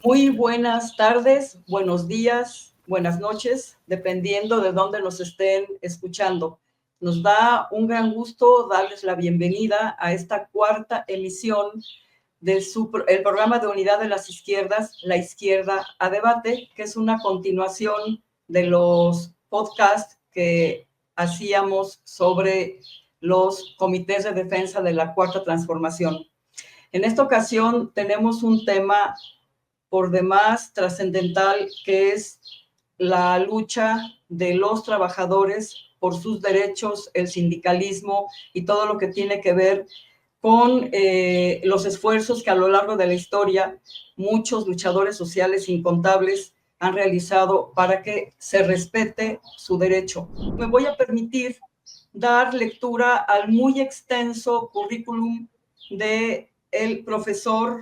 Muy buenas tardes, buenos días, buenas noches, dependiendo de dónde nos estén escuchando. Nos da un gran gusto darles la bienvenida a esta cuarta emisión del programa de Unidad de las Izquierdas, La Izquierda a Debate, que es una continuación de los podcasts que hacíamos sobre los comités de defensa de la Cuarta Transformación. En esta ocasión tenemos un tema por demás trascendental, que es la lucha de los trabajadores por sus derechos, el sindicalismo y todo lo que tiene que ver con los esfuerzos que a lo largo de la historia muchos luchadores sociales incontables han realizado para que se respete su derecho. Me voy a permitir dar lectura al muy extenso currículum de el profesor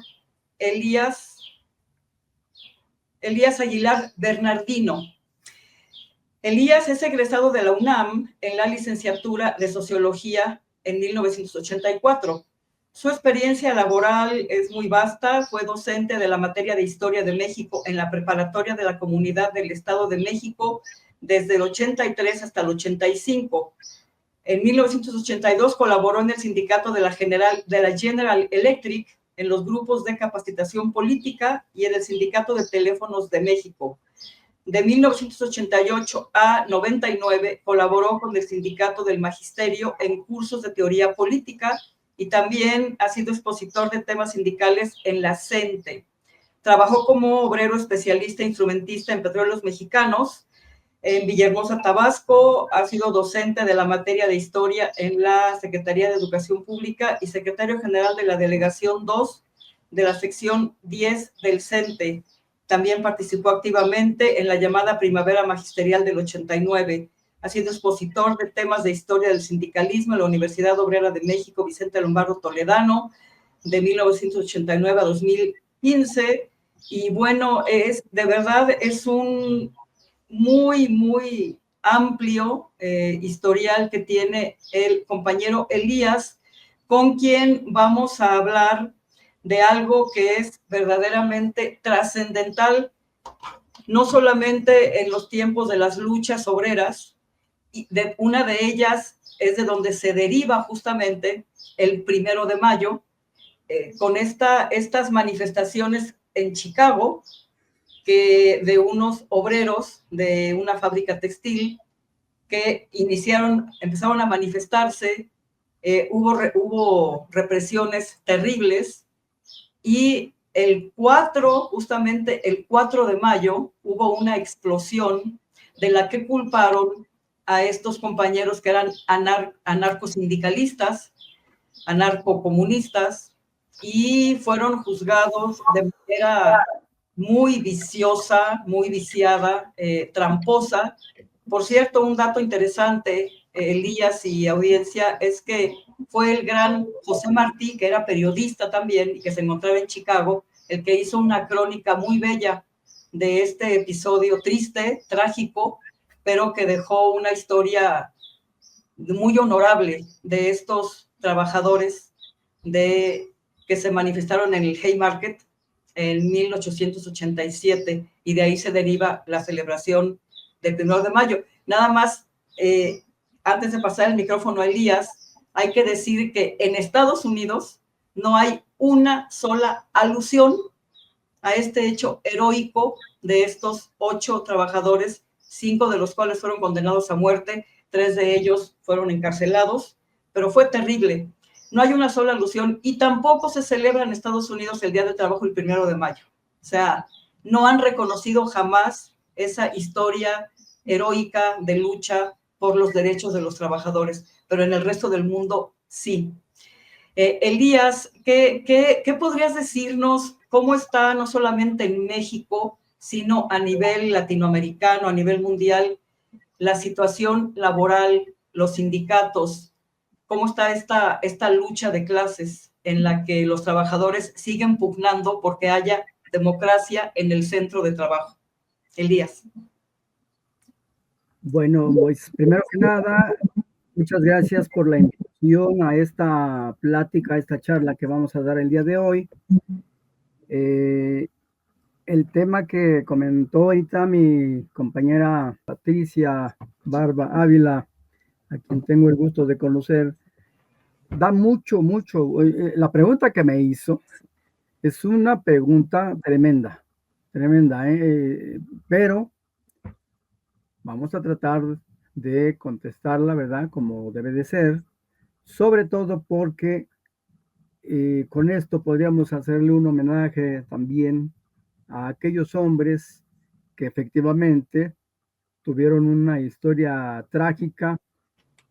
Elías Aguilar Bernardino. Elías es egresado de la UNAM en la licenciatura de Sociología en 1984. Su experiencia laboral es muy vasta. Fue docente de la materia de Historia de México en la preparatoria de la Comunidad del Estado de México desde el 83 hasta el 85. En 1982 colaboró en el sindicato de la General Electric, en los grupos de capacitación política y en el Sindicato de Teléfonos de México. De 1988 a 99 colaboró con el Sindicato del Magisterio en cursos de teoría política y también ha sido expositor de temas sindicales en la CENTE. Trabajó como obrero especialista e instrumentista en Petróleos Mexicanos en Villahermosa, Tabasco. Ha sido docente de la materia de Historia en la Secretaría de Educación Pública y secretario general de la Delegación 2 de la sección 10 del CENTE. También participó activamente en la llamada Primavera Magisterial del 89. Ha sido expositor de temas de historia del sindicalismo en la Universidad Obrera de México Vicente Lombardo Toledano de 1989 a 2015. Y bueno, de verdad es un muy amplio historial que tiene el compañero Elías, con quien vamos a hablar de algo que es verdaderamente trascendental, no solamente en los tiempos de las luchas obreras, y una de ellas es de donde se deriva justamente el 1 de mayo, con estas manifestaciones en Chicago, que de unos obreros de una fábrica textil que empezaron a manifestarse. Hubo represiones terribles y justamente el 4 de mayo, hubo una explosión de la que culparon a estos compañeros que eran anarcosindicalistas, anarcocomunistas, y fueron juzgados de manera muy viciosa, muy viciada, tramposa. Por cierto, un dato interesante, Elías y audiencia, es que fue el gran José Martí, que era periodista también y que se encontraba en Chicago, el que hizo una crónica muy bella de este episodio triste, trágico, pero que dejó una historia muy honorable de estos trabajadores que se manifestaron en el Haymarket en 1887, y de ahí se deriva la celebración del 1 de mayo. Nada más, antes de pasar el micrófono a Elías, hay que decir que en Estados Unidos no hay una sola alusión a este hecho heroico de estos 8 trabajadores, 5 de los cuales fueron condenados a muerte, 3 de ellos fueron encarcelados, pero fue terrible. No hay una sola alusión y tampoco se celebra en Estados Unidos el Día del Trabajo el 1 de mayo. O sea, no han reconocido jamás esa historia heroica de lucha por los derechos de los trabajadores, pero en el resto del mundo sí. Elías, ¿qué podrías decirnos? ¿Cómo está no solamente en México, sino a nivel latinoamericano, a nivel mundial, la situación laboral, los sindicatos? ¿Cómo está esta lucha de clases en la que los trabajadores siguen pugnando porque haya democracia en el centro de trabajo? Elías. Bueno, pues primero que nada, muchas gracias por la invitación a esta plática, a esta charla que vamos a dar el día de hoy. El tema que comentó ahorita mi compañera Patricia Barba Ávila, a quien tengo el gusto de conocer, da mucho. La pregunta que me hizo es una pregunta tremenda, pero vamos a tratar de contestarla, ¿verdad? Como debe de ser, sobre todo porque con esto podríamos hacerle un homenaje también a aquellos hombres que efectivamente tuvieron una historia trágica,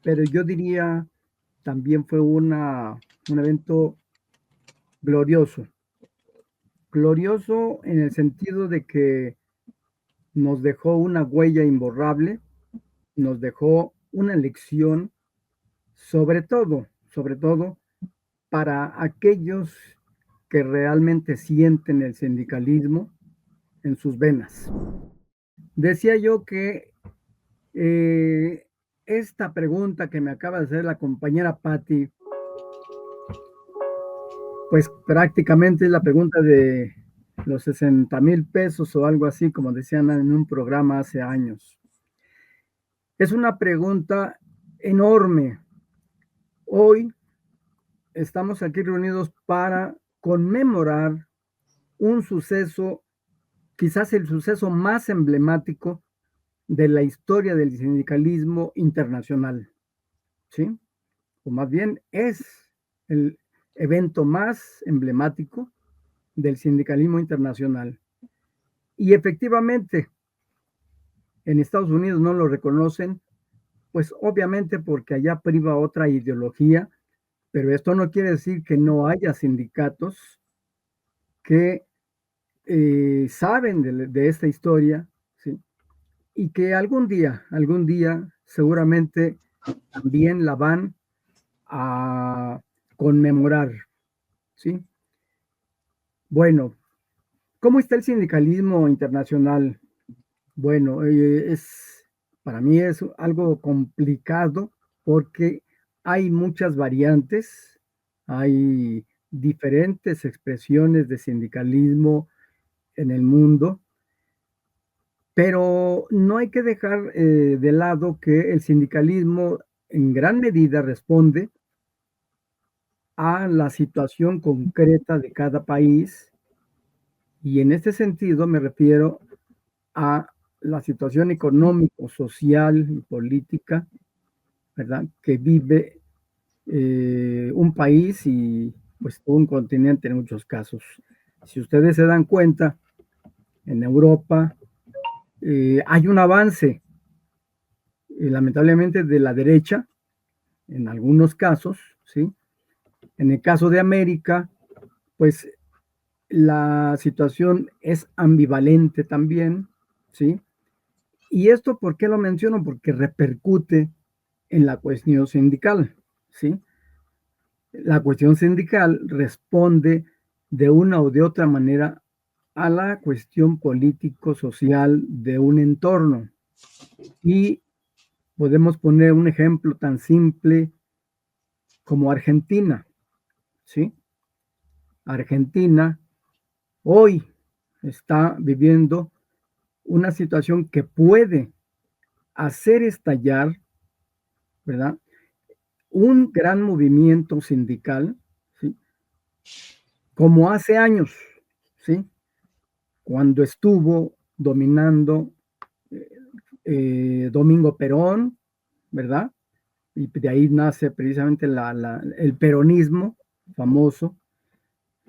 pero yo diría también fue un evento glorioso. Glorioso en el sentido de que nos dejó una huella imborrable, nos dejó una lección, sobre todo para aquellos que realmente sienten el sindicalismo en sus venas. Decía yo que esta pregunta que me acaba de hacer la compañera Patti, pues prácticamente es la pregunta de los 60,000 pesos o algo así, como decían en un programa hace años. Es una pregunta enorme. Hoy estamos aquí reunidos para conmemorar un suceso, quizás el suceso más emblemático de la historia del sindicalismo internacional, ¿sí? O más bien es el evento más emblemático del sindicalismo internacional. Y efectivamente, en Estados Unidos no lo reconocen, pues obviamente porque allá priva otra ideología, pero esto no quiere decir que no haya sindicatos que saben de esta historia, ¿sí? Y que algún día, seguramente también la van a conmemorar, ¿sí? Bueno, ¿cómo está el sindicalismo internacional? Bueno, para mí es algo complicado porque hay muchas variantes, hay diferentes expresiones de sindicalismo en el mundo, pero no hay que dejar de lado que el sindicalismo en gran medida responde a la situación concreta de cada país y en este sentido me refiero a la situación económico, social y política, ¿verdad? Que vive un país y pues un continente en muchos casos. Si ustedes se dan cuenta, en Europa hay un avance, lamentablemente, de la derecha, en algunos casos, ¿sí? En el caso de América, pues la situación es ambivalente también, ¿sí? Y esto, ¿por qué lo menciono? Porque repercute en la cuestión sindical, ¿sí? La cuestión sindical responde de una o de otra manera a la cuestión político-social de un entorno. Y podemos poner un ejemplo tan simple como Argentina, ¿sí? Argentina hoy está viviendo una situación que puede hacer estallar, ¿verdad? Un gran movimiento sindical, ¿sí? Como hace años, ¿sí? Cuando estuvo dominando Domingo Perón, ¿verdad? Y de ahí nace precisamente el peronismo famoso,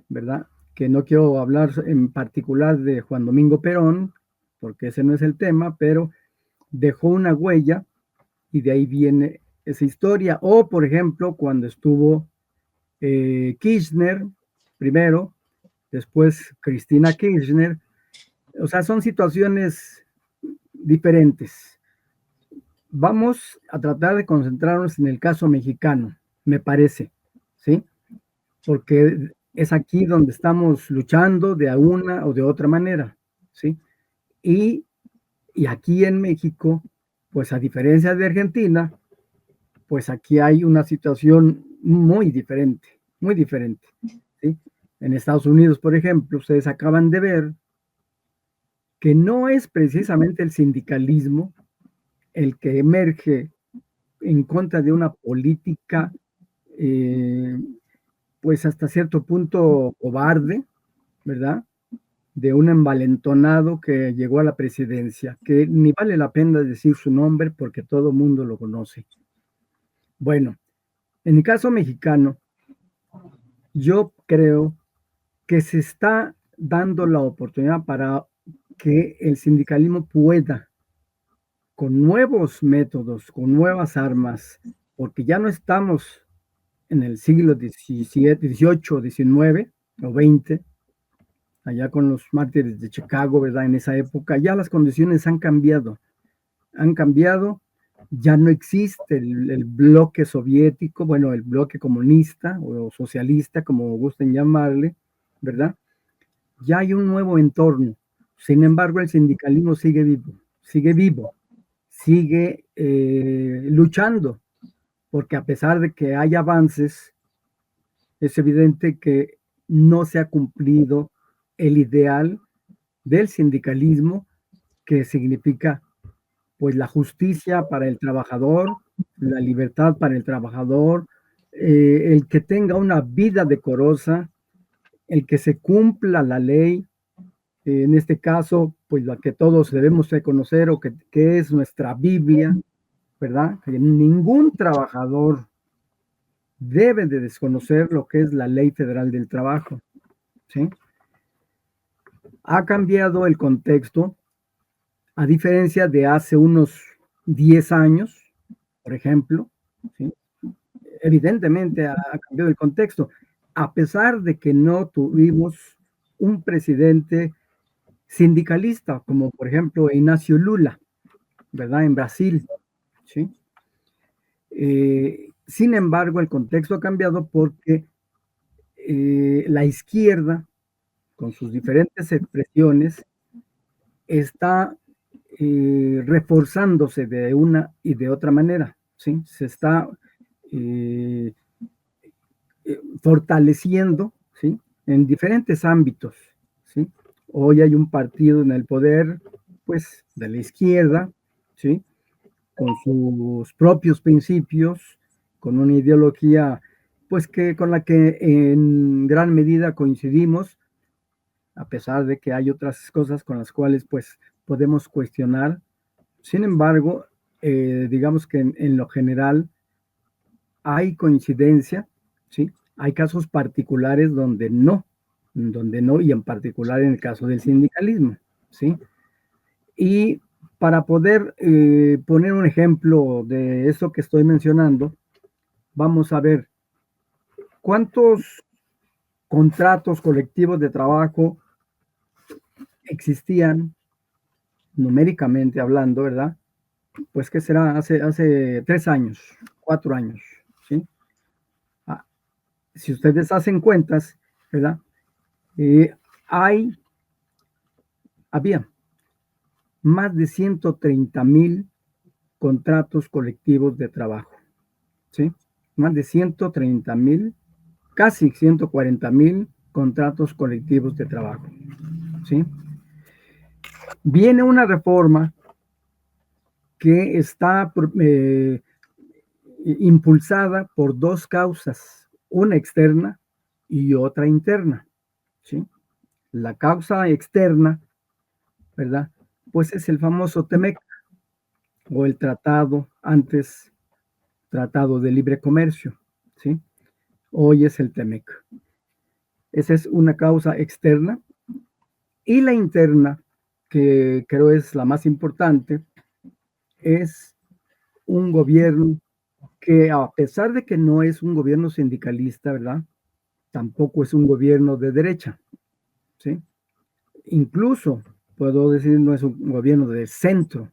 ¿verdad? Que no quiero hablar en particular de Juan Domingo Perón, porque ese no es el tema, pero dejó una huella y de ahí viene esa historia. O, por ejemplo, cuando estuvo Kirchner primero, después Cristina Kirchner, o sea, son situaciones diferentes. Vamos a tratar de concentrarnos en el caso mexicano, me parece, ¿sí? Porque es aquí donde estamos luchando de una o de otra manera, ¿sí? Y, y aquí en México, pues a diferencia de Argentina, pues aquí hay una situación muy diferente, ¿sí? En Estados Unidos, por ejemplo, ustedes acaban de ver que no es precisamente el sindicalismo el que emerge en contra de una política, eh, pues hasta cierto punto cobarde, ¿verdad? De un envalentonado que llegó a la presidencia, que ni vale la pena decir su nombre porque todo el mundo lo conoce. Bueno, en el caso mexicano, yo creo que se está dando la oportunidad para que el sindicalismo pueda, con nuevos métodos, con nuevas armas, porque ya no estamos en el siglo XVII, XVIII, XIX o XX, allá con los mártires de Chicago, ¿verdad? En esa época, ya las condiciones han cambiado, ya no existe el bloque soviético, bueno, el bloque comunista o socialista, como gusten llamarle, ¿verdad? Ya hay un nuevo entorno. Sin embargo, el sindicalismo sigue luchando, porque a pesar de que hay avances, es evidente que no se ha cumplido el ideal del sindicalismo, que significa pues la justicia para el trabajador, la libertad para el trabajador, el que tenga una vida decorosa, el que se cumpla la ley, en este caso, pues la que todos debemos de conocer o que es nuestra Biblia, ¿verdad? Que ningún trabajador debe de desconocer lo que es la Ley Federal del Trabajo, ¿sí? Ha cambiado el contexto, a diferencia de hace unos 10 años, por ejemplo, ¿sí? Evidentemente ha cambiado el contexto, a pesar de que no tuvimos un presidente sindicalista, como por ejemplo Inácio Lula, ¿verdad? En Brasil, ¿sí? Sin embargo, el contexto ha cambiado porque la izquierda, con sus diferentes expresiones, está reforzándose de una y de otra manera, ¿sí? Se está eh, fortaleciendo, ¿sí? En diferentes ámbitos, ¿sí? Hoy hay un partido en el poder, pues, de la izquierda, ¿sí? Con sus propios principios, con una ideología, pues, que con la que en gran medida coincidimos, a pesar de que hay otras cosas con las cuales, pues, podemos cuestionar. Sin embargo, digamos que en lo general hay coincidencia, ¿sí? Hay casos particulares donde no, y en particular en el caso del sindicalismo, ¿sí? Y para poder poner un ejemplo de eso que estoy mencionando, vamos a ver cuántos contratos colectivos de trabajo existían numéricamente hablando, ¿verdad? Pues que será hace 3 años, 4 años, ¿sí? Ah, si ustedes hacen cuentas, ¿verdad? Eh, hay, había más de 130,000 contratos colectivos de trabajo, ¿sí? Más de 130,000, casi 140,000 contratos colectivos de trabajo, ¿sí? Viene una reforma que está impulsada por dos causas, una externa y otra interna, ¿sí? La causa externa, ¿verdad? Pues es el famoso TEMEC o el Tratado de Libre Comercio, ¿sí? Hoy es el TEMEC. Esa es una causa externa. Y la interna, que creo es la más importante, es un gobierno que, a pesar de que no es un gobierno sindicalista, ¿verdad? Tampoco es un gobierno de derecha, ¿sí? Incluso, puedo decir, no es un gobierno del centro,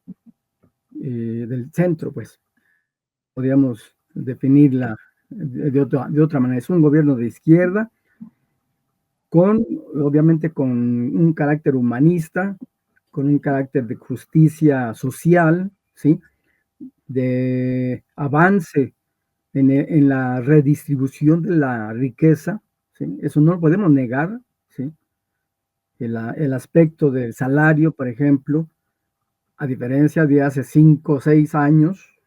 pues, podríamos definirla de otra manera. Es un gobierno de izquierda, obviamente, con un carácter humanista, con un carácter de justicia social, ¿sí? De avance en la redistribución de la riqueza, ¿sí? Eso no lo podemos negar, ¿sí? El aspecto del salario, por ejemplo, a diferencia de hace 5 o 6 años,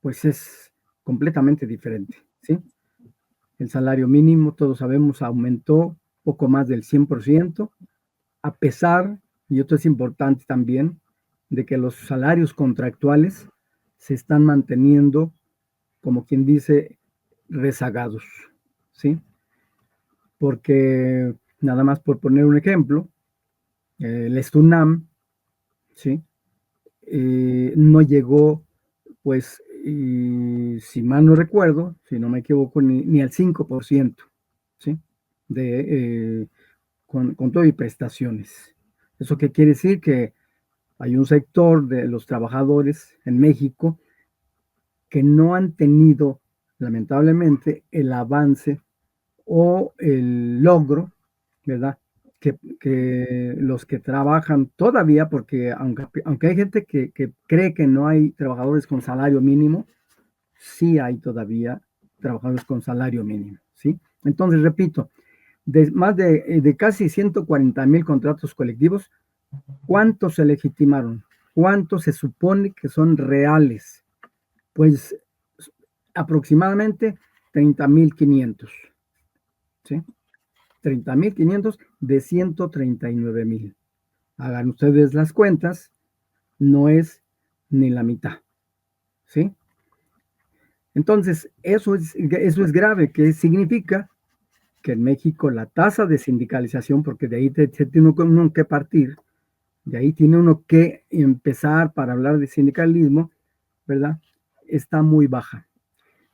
pues es completamente diferente, ¿sí? El salario mínimo, todos sabemos, aumentó poco más del 100%, a pesar, y esto es importante también, de que los salarios contractuales se están manteniendo, como quien dice, rezagados, ¿sí? Porque, nada más por poner un ejemplo, el STUNAM, ¿sí? No llegó, pues, si mal no recuerdo, si no me equivoco, ni al 5%, ¿sí? De, con todo y prestaciones. ¿Eso qué quiere decir? Que hay un sector de los trabajadores en México que no han tenido, lamentablemente, el avance o el logro, ¿verdad? Que los que trabajan todavía, porque aunque hay gente que cree que no hay trabajadores con salario mínimo, sí hay todavía trabajadores con salario mínimo, ¿sí? Entonces, repito, de más de casi 140,000 contratos colectivos, ¿cuántos se legitimaron? ¿Cuántos se supone que son reales? Pues aproximadamente 30,500, ¿sí? 30,500 de 139,000. Hagan ustedes las cuentas, no es ni la mitad, ¿sí? Entonces, eso es grave. ¿Qué significa? Que en México la tasa de sindicalización, porque de ahí tiene uno que partir, de ahí tiene uno que empezar para hablar de sindicalismo, ¿verdad? Está muy baja.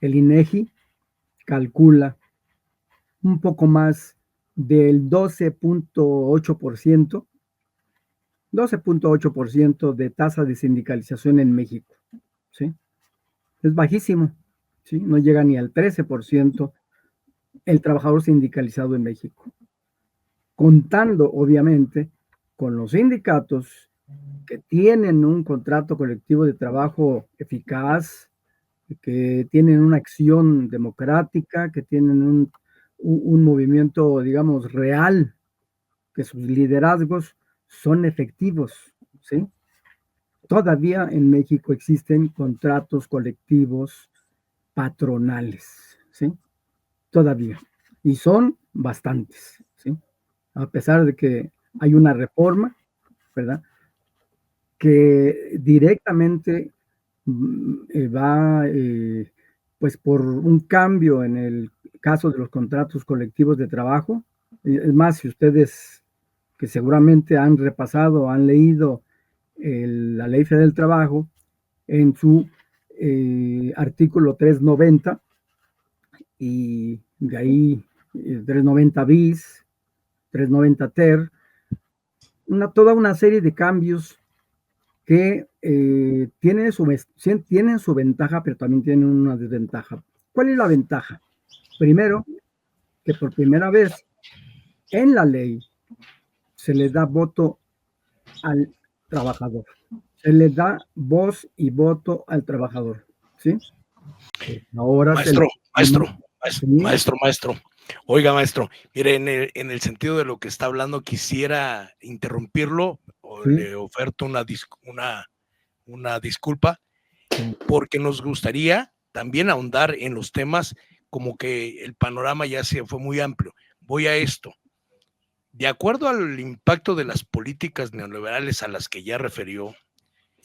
El INEGI calcula un poco más del 12.8%, 12.8% de tasa de sindicalización en México, ¿sí? Es bajísimo, ¿sí? No llega ni al 13% el trabajador sindicalizado en México, contando obviamente con los sindicatos que tienen un contrato colectivo de trabajo eficaz, que tienen una acción democrática, que tienen un movimiento, digamos, real, que sus liderazgos son efectivos, ¿sí? Todavía en México existen contratos colectivos patronales, ¿sí? Todavía. Y son bastantes, ¿sí? A pesar de que hay una reforma, ¿verdad? Que directamente va, pues por un cambio en el caso de los contratos colectivos de trabajo. Es más, si ustedes que seguramente han repasado, han leído la Ley Federal del Trabajo en su artículo 390 y de ahí 390 bis, 390 ter, toda una serie de cambios que tienen su ventaja, pero también tienen una desventaja. ¿Cuál es la ventaja? Primero, que por primera vez en la ley se le da voto al trabajador. Se le da voz y voto al trabajador, ¿sí? Ahora se le... Maestro. Oiga, maestro, mire, en el sentido de lo que está hablando, quisiera interrumpirlo o ¿sí? le oferto una disculpa, porque nos gustaría también ahondar en los temas, como que el panorama ya se fue muy amplio. Voy a esto. De acuerdo al impacto de las políticas neoliberales a las que ya refirió,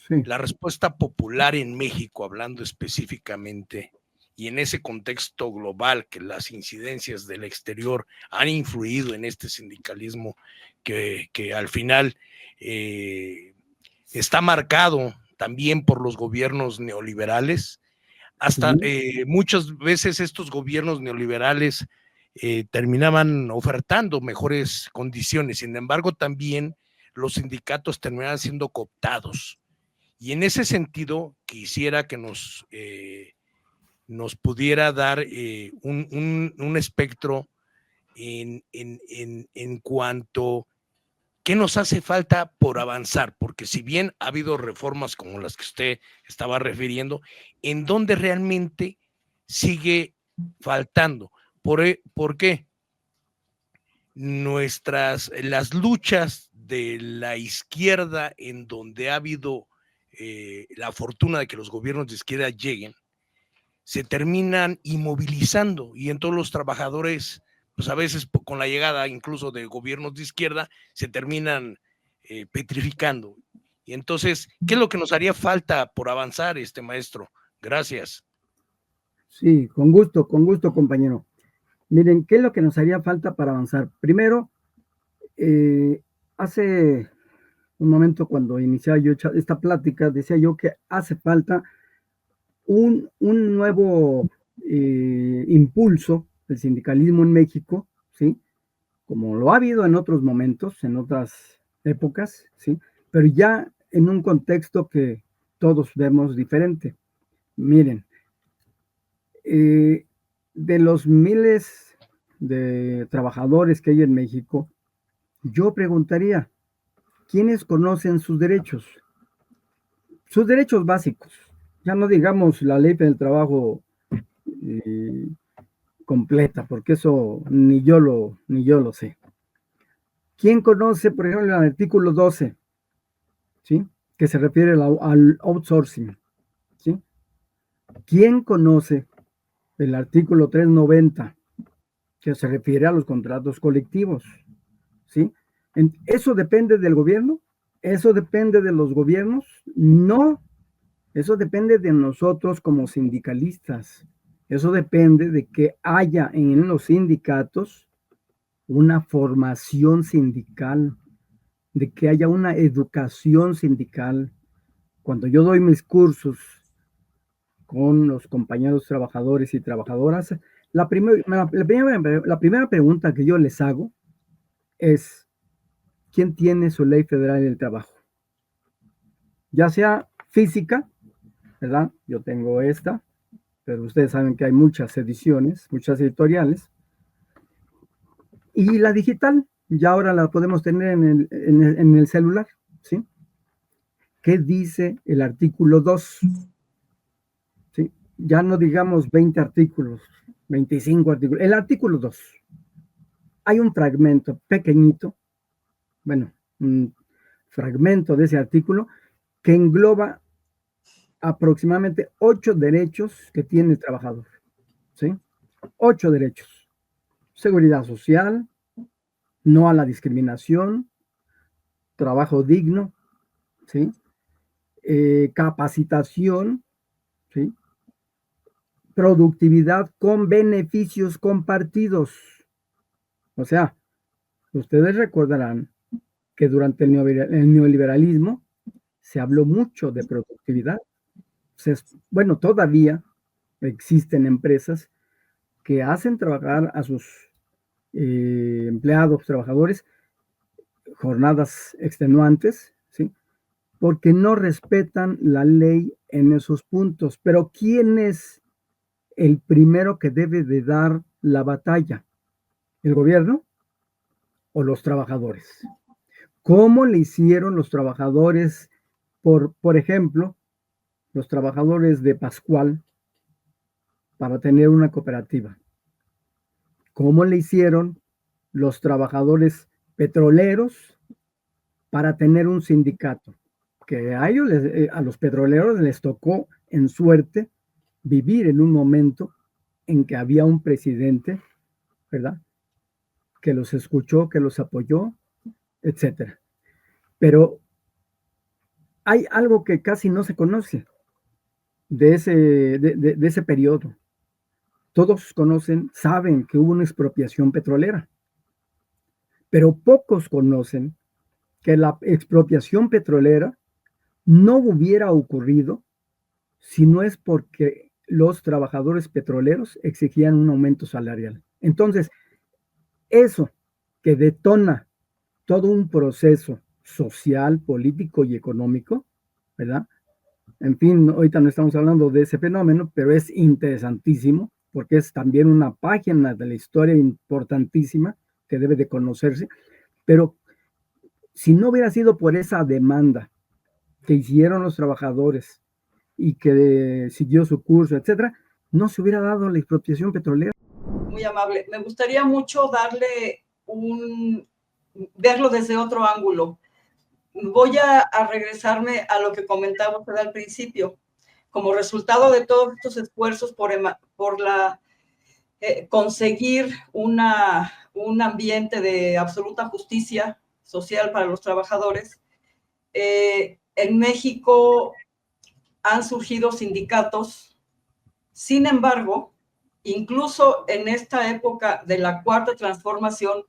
Sí. la respuesta popular en México, hablando específicamente, y en ese contexto global que las incidencias del exterior han influido en este sindicalismo que al final está marcado también por los gobiernos neoliberales. Hasta muchas veces estos gobiernos neoliberales terminaban ofertando mejores condiciones, sin embargo también los sindicatos terminaban siendo cooptados. Y en ese sentido quisiera que nos pudiera dar un espectro en cuanto qué nos hace falta por avanzar, porque si bien ha habido reformas como las que usted estaba refiriendo, ¿en dónde realmente sigue faltando? ¿Por qué? las luchas de la izquierda en donde ha habido la fortuna de que los gobiernos de izquierda lleguen, se terminan inmovilizando y en todos los trabajadores, pues a veces con la llegada incluso de gobiernos de izquierda, se terminan petrificando. Y entonces, ¿qué es lo que nos haría falta por avanzar, maestro? Gracias. Sí, con gusto, compañero. Miren, ¿qué es lo que nos haría falta para avanzar? Primero, hace un momento cuando iniciaba yo esta plática, decía yo que hace falta un nuevo impulso del sindicalismo en México, ¿sí? Como lo ha habido en otros momentos, en otras épocas, ¿sí? Pero ya en un contexto que todos vemos diferente. Miren, de los miles de trabajadores que hay en México, yo preguntaría, ¿quiénes conocen sus derechos? Sus derechos básicos. Ya no digamos la ley del trabajo completa, porque eso ni yo lo sé. ¿Quién conoce, por ejemplo, el artículo 12? ¿Sí? Que se refiere al outsourcing. ¿Sí? ¿Quién conoce el artículo 390? Que se refiere a los contratos colectivos. ¿Sí? ¿Eso depende del gobierno? ¿Eso depende de los gobiernos? No. Eso depende de nosotros como sindicalistas. Eso depende de que haya en los sindicatos una formación sindical, de que haya una educación sindical. Cuando yo doy mis cursos con los compañeros trabajadores y trabajadoras, la primera pregunta que yo les hago es, ¿quién tiene su ley federal del trabajo? Ya sea física, ¿verdad? Yo tengo esta, pero ustedes saben que hay muchas ediciones, muchas editoriales. Y la digital, ya ahora la podemos tener en el celular, ¿sí? ¿Qué dice el artículo 2? ¿Sí? Ya no digamos 20 artículos, 25 artículos. El artículo 2. Hay un fragmento pequeñito, bueno, un fragmento de ese artículo que engloba aproximadamente 8 derechos que tiene el trabajador, ¿sí? 8 derechos. Seguridad social, no a la discriminación, trabajo digno, ¿sí? Capacitación, ¿sí? Productividad con beneficios compartidos. O sea, ustedes recordarán que durante el neoliberalismo se habló mucho de productividad. Bueno, todavía existen empresas que hacen trabajar a sus empleados, trabajadores, jornadas extenuantes, ¿sí? Porque no respetan la ley en esos puntos. Pero ¿quién es el primero que debe de dar la batalla? ¿El gobierno o los trabajadores? ¿Cómo le hicieron los trabajadores, por ejemplo, los trabajadores de Pascual para tener una cooperativa? ¿Cómo le hicieron los trabajadores petroleros para tener un sindicato? Que a ellos, a los petroleros les tocó en suerte vivir en un momento en que había un presidente, ¿verdad? Que los escuchó, que los apoyó, etcétera. Pero hay algo que casi no se conoce de ese periodo. Todos conocen, saben que hubo una expropiación petrolera, pero pocos conocen que la expropiación petrolera no hubiera ocurrido si no es porque los trabajadores petroleros exigían un aumento salarial. Entonces, eso que detona todo un proceso social, político y económico, ¿verdad? En fin, ahorita no estamos hablando de ese fenómeno, pero es interesantísimo porque es también una página de la historia importantísima que debe de conocerse. Pero si no hubiera sido por esa demanda que hicieron los trabajadores y que siguió su curso, etcétera, no se hubiera dado la expropiación petrolera. Muy amable. Me gustaría mucho darle verlo desde otro ángulo. Voy a regresarme a lo que comentaba usted al principio. Como resultado de todos estos esfuerzos por conseguir un ambiente de absoluta justicia social para los trabajadores, en México han surgido sindicatos. Sin embargo, incluso en esta época de la Cuarta Transformación,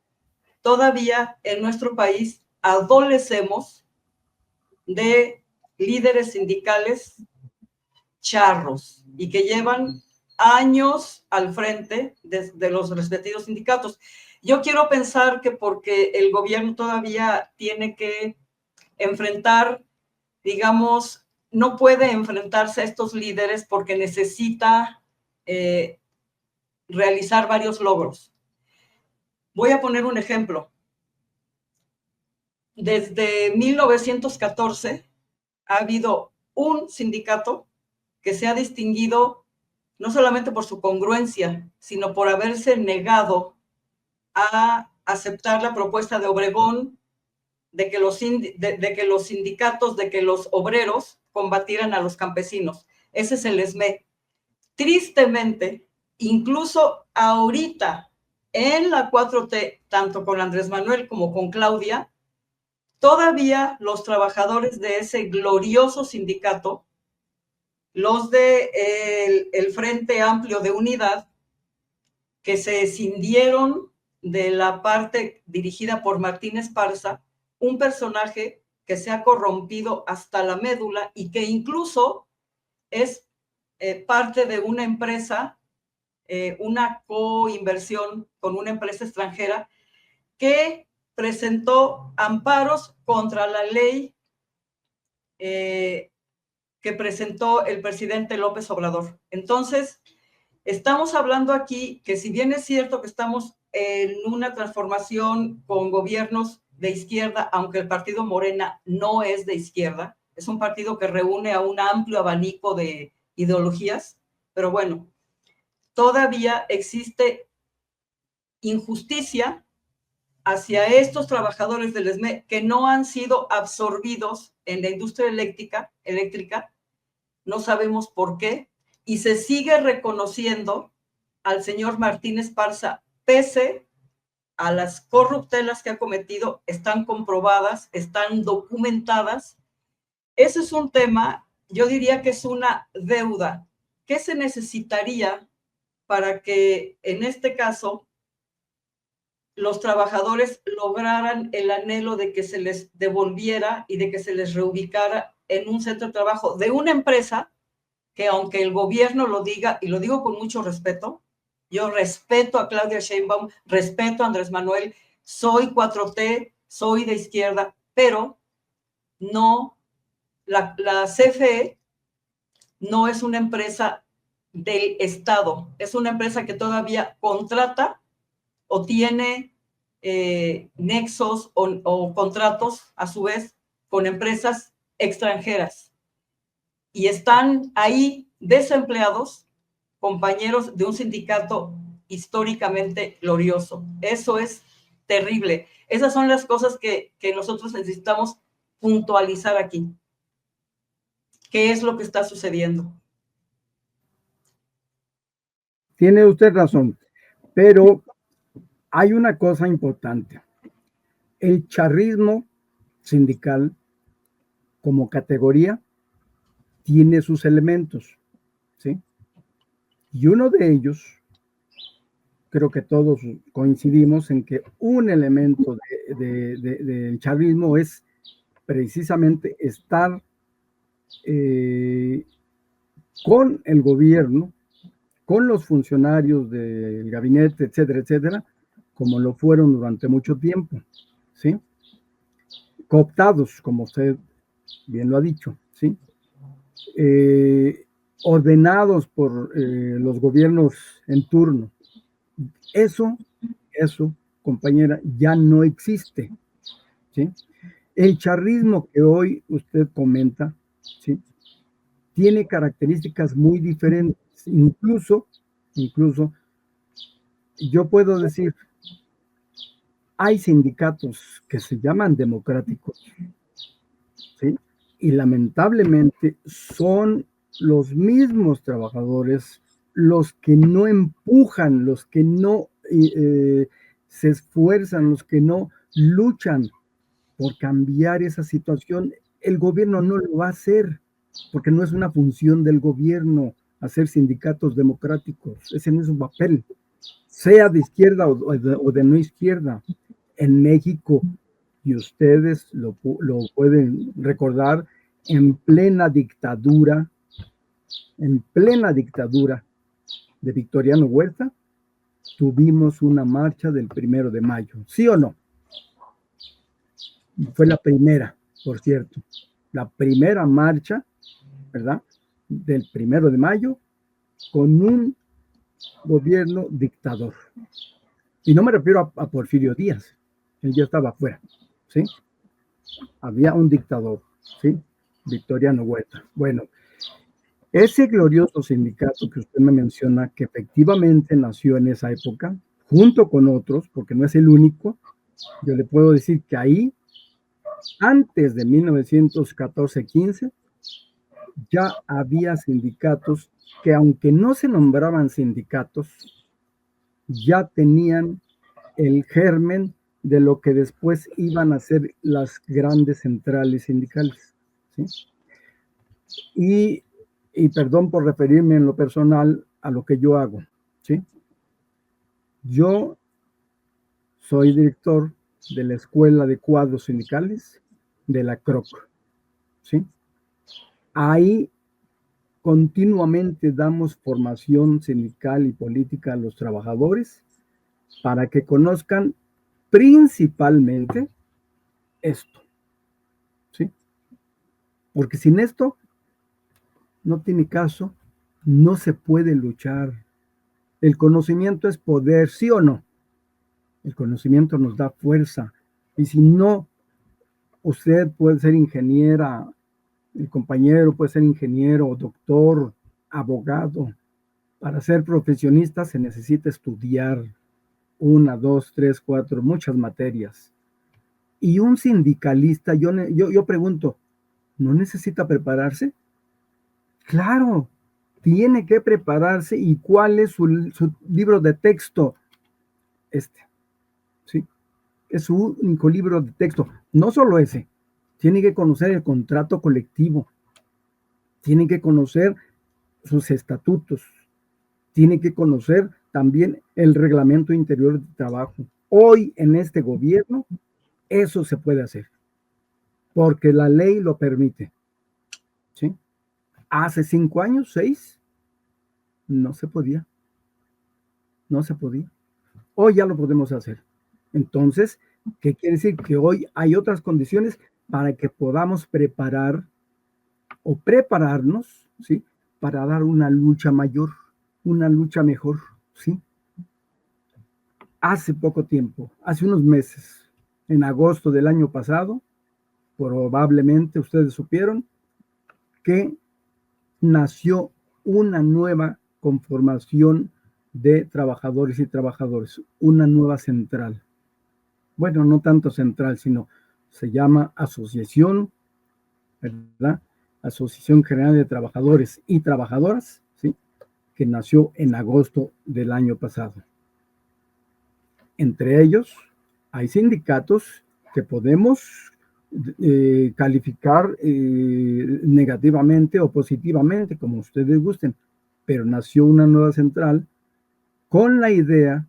todavía en nuestro país adolecemos de líderes sindicales charros y que llevan años al frente de los respectivos sindicatos. Yo quiero pensar que porque el gobierno todavía tiene que enfrentar, digamos, no puede enfrentarse a estos líderes porque necesita realizar varios logros. Voy a poner un ejemplo. Desde 1914 ha habido un sindicato que se ha distinguido no solamente por su congruencia, sino por haberse negado a aceptar la propuesta de Obregón de que los sindicatos, de que los obreros combatieran a los campesinos. Ese es el ESME. Tristemente, incluso ahorita en la 4T, tanto con Andrés Manuel como con Claudia, todavía los trabajadores de ese glorioso sindicato, los de el Frente Amplio de Unidad, que se escindieron de la parte dirigida por Martín Esparza, un personaje que se ha corrompido hasta la médula y que incluso es parte de una empresa, una coinversión con una empresa extranjera que presentó amparos contra la ley que presentó el presidente López Obrador. Entonces, estamos hablando aquí que si bien es cierto que estamos en una transformación con gobiernos de izquierda, aunque el partido Morena no es de izquierda, es un partido que reúne a un amplio abanico de ideologías, pero bueno, todavía existe injusticia hacia estos trabajadores del ESME que no han sido absorbidos en la industria eléctrica, no sabemos por qué, y se sigue reconociendo al señor Martín Esparza, pese a las corruptelas que ha cometido, están comprobadas, están documentadas. Ese es un tema, yo diría que es una deuda. ¿Qué se necesitaría para que en este caso los trabajadores lograran el anhelo de que se les devolviera y de que se les reubicara en un centro de trabajo de una empresa que, aunque el gobierno lo diga, y lo digo con mucho respeto, yo respeto a Claudia Sheinbaum, respeto a Andrés Manuel, soy 4T, soy de izquierda, pero no, la CFE no es una empresa del Estado, es una empresa que todavía contrata o tiene nexos o contratos, a su vez, con empresas extranjeras. Y están ahí desempleados compañeros de un sindicato históricamente glorioso. Eso es terrible. Esas son las cosas que nosotros necesitamos puntualizar aquí. ¿Qué es lo que está sucediendo? Tiene usted razón, pero hay una cosa importante. El charrismo sindical como categoría tiene sus elementos, ¿sí? Y uno de ellos, creo que todos coincidimos en que un elemento del charrismo es precisamente estar con el gobierno, con los funcionarios del gabinete, etcétera, etcétera, como lo fueron durante mucho tiempo, ¿sí? Cooptados, como usted bien lo ha dicho, ¿sí? Ordenados por los gobiernos en turno. Eso, compañera, ya no existe, ¿sí? El charrismo que hoy usted comenta, ¿sí?, tiene características muy diferentes. Incluso, yo puedo decir, Hay sindicatos que se llaman democráticos, ¿sí? Y lamentablemente son los mismos trabajadores los que no empujan, los que no se esfuerzan, los que no luchan por cambiar esa situación. El gobierno no lo va a hacer, porque no es una función del gobierno hacer sindicatos democráticos, ese no es su papel, sea de izquierda o de no izquierda. En México, y ustedes lo pueden recordar, en plena dictadura de Victoriano Huerta, tuvimos una marcha del 1 de mayo, ¿sí o no? Fue la primera, por cierto, la primera marcha, ¿verdad? Del 1 de mayo con un gobierno dictador. Y no me refiero a Porfirio Díaz, él ya estaba afuera, ¿sí? Había un dictador, ¿sí? Victoriano Huerta. Bueno, ese glorioso sindicato que usted me menciona, que efectivamente nació en esa época, junto con otros, porque no es el único, yo le puedo decir que ahí, antes de 1914-15, ya había sindicatos que, aunque no se nombraban sindicatos, ya tenían el germen de lo que después iban a ser las grandes centrales sindicales, ¿sí? Y perdón por referirme en lo personal a lo que yo hago, ¿sí? Yo soy director de la Escuela de Cuadros Sindicales de la CROC, ¿sí? Ahí continuamente damos formación sindical y política a los trabajadores para que conozcan principalmente esto, ¿sí? Porque sin esto no tiene caso, no se puede luchar. El conocimiento es poder, ¿sí o no? El conocimiento nos da fuerza. Y si no, usted puede ser ingeniera, el compañero puede ser ingeniero, doctor, abogado. Para ser profesionista se necesita estudiar 1, 2, 3, 4, muchas materias. Y un sindicalista, yo pregunto, ¿no necesita prepararse? Claro, tiene que prepararse. ¿Y cuál es su libro de texto? ¿Sí? Es su único libro de texto. No solo ese, tiene que conocer el contrato colectivo, tiene que conocer sus estatutos, tiene que conocer también el reglamento interior de trabajo. Hoy en este gobierno eso se puede hacer, porque la ley lo permite, ¿sí? Hace 5 años, 6, no se podía. Hoy ya lo podemos hacer. Entonces, ¿qué quiere decir? Que hoy hay otras condiciones para que podamos preparar o prepararnos, ¿sí? Para dar una lucha mayor, una lucha mejor, ¿sí? Hace poco tiempo, hace unos meses, en agosto del año pasado, probablemente ustedes supieron que nació una nueva conformación de trabajadores y trabajadoras, una nueva central. Bueno, no tanto central, sino se llama asociación, ¿verdad? Asociación General de Trabajadores y Trabajadoras, ¿sí? Que nació en agosto del año pasado. Entre ellos hay sindicatos que podemos calificar negativamente o positivamente, como ustedes gusten, pero nació una nueva central con la idea,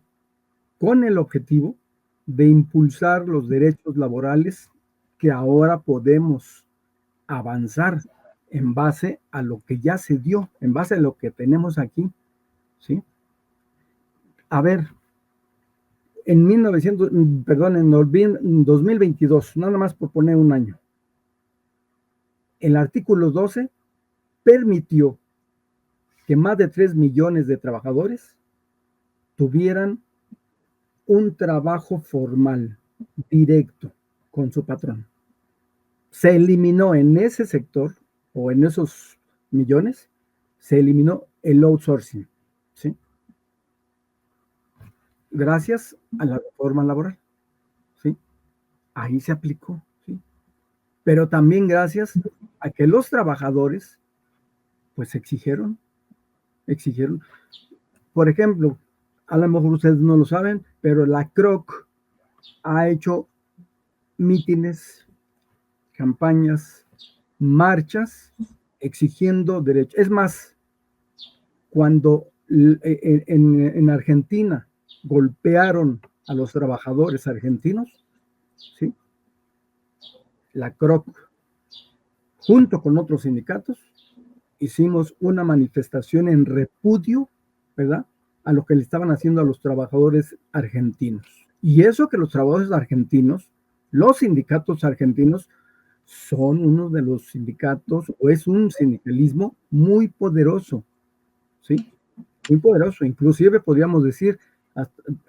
con el objetivo de impulsar los derechos laborales que ahora podemos avanzar en base a lo que ya se dio, en base a lo que tenemos aquí, ¿sí? A ver, en 2022, nada más por poner un año, el artículo 12 permitió que más de 3 millones de trabajadores tuvieran un trabajo formal, directo, con su patrón. Se eliminó en ese sector, o en esos millones, se eliminó el outsourcing, ¿sí? Gracias a la reforma laboral. ahí se aplicó, ¿sí? Pero también gracias a que los trabajadores, pues exigieron. Por ejemplo, a lo mejor ustedes no lo saben, pero la CROC ha hecho mítines, campañas, marchas, exigiendo derechos. Es más, cuando en Argentina golpearon a los trabajadores argentinos, ¿sí? La CROC, junto con otros sindicatos, hicimos una manifestación en repudio, ¿verdad?, a lo que le estaban haciendo a los trabajadores argentinos. Y eso que los trabajadores argentinos, los sindicatos argentinos, son uno de los sindicatos, o es un sindicalismo muy poderoso, ¿sí? Muy poderoso, inclusive podríamos decir,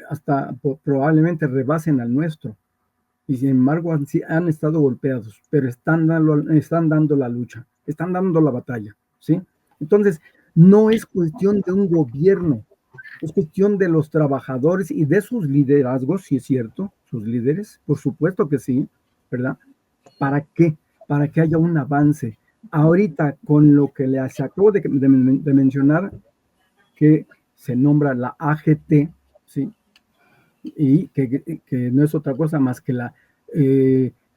hasta probablemente rebasen al nuestro. Y sin embargo han estado golpeados, pero están dando la lucha, están dando la batalla, ¿sí? Entonces, no es cuestión de un gobierno, es cuestión de los trabajadores y de sus liderazgos, si es cierto, sus líderes, por supuesto que sí, ¿verdad? ¿Para qué? Para que haya un avance. Ahorita, con lo que les acabo de mencionar, que se nombra la AGT, ¿sí? Y que no es otra cosa más que la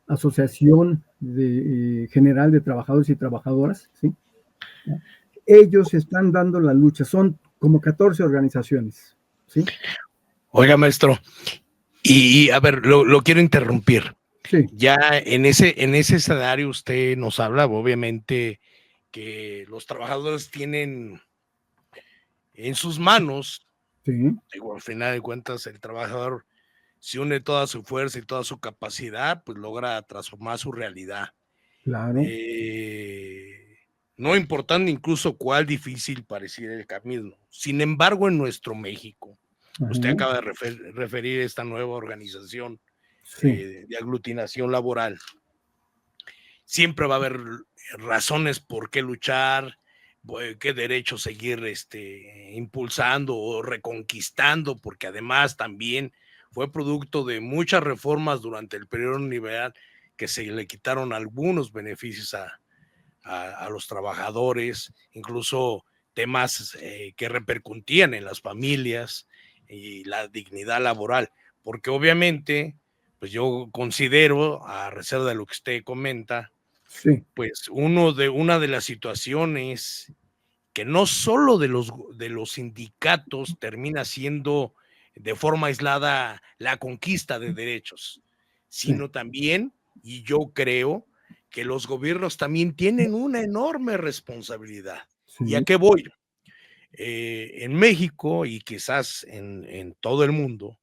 Asociación General de Trabajadores y Trabajadoras, ¿sí? Ellos están dando la lucha, son como 14 organizaciones, ¿sí? Oiga, maestro, y a ver, lo quiero interrumpir. Sí. Ya en ese escenario usted nos habla, obviamente, que los trabajadores tienen en sus manos, sí, digo, al final de cuentas, el trabajador, si une toda su fuerza y toda su capacidad, pues logra transformar su realidad. claro. No importando incluso cuál difícil pareciera el camino. Sin embargo, en nuestro México, usted acaba de referir esta nueva organización sí. de aglutinación laboral. Siempre va a haber razones por qué luchar, qué derecho seguir impulsando o reconquistando, porque además también fue producto de muchas reformas durante el periodo neoliberal que se le quitaron algunos beneficios a los trabajadores, incluso temas que repercutían en las familias y la dignidad laboral, porque obviamente, pues yo considero, a reserva de lo que usted comenta, sí. pues una de las situaciones que no solo de los sindicatos termina siendo de forma aislada la conquista de derechos, sino sí. también, y yo creo que los gobiernos también tienen una enorme responsabilidad. Sí. ¿Y a qué voy? En México y quizás en todo el mundo,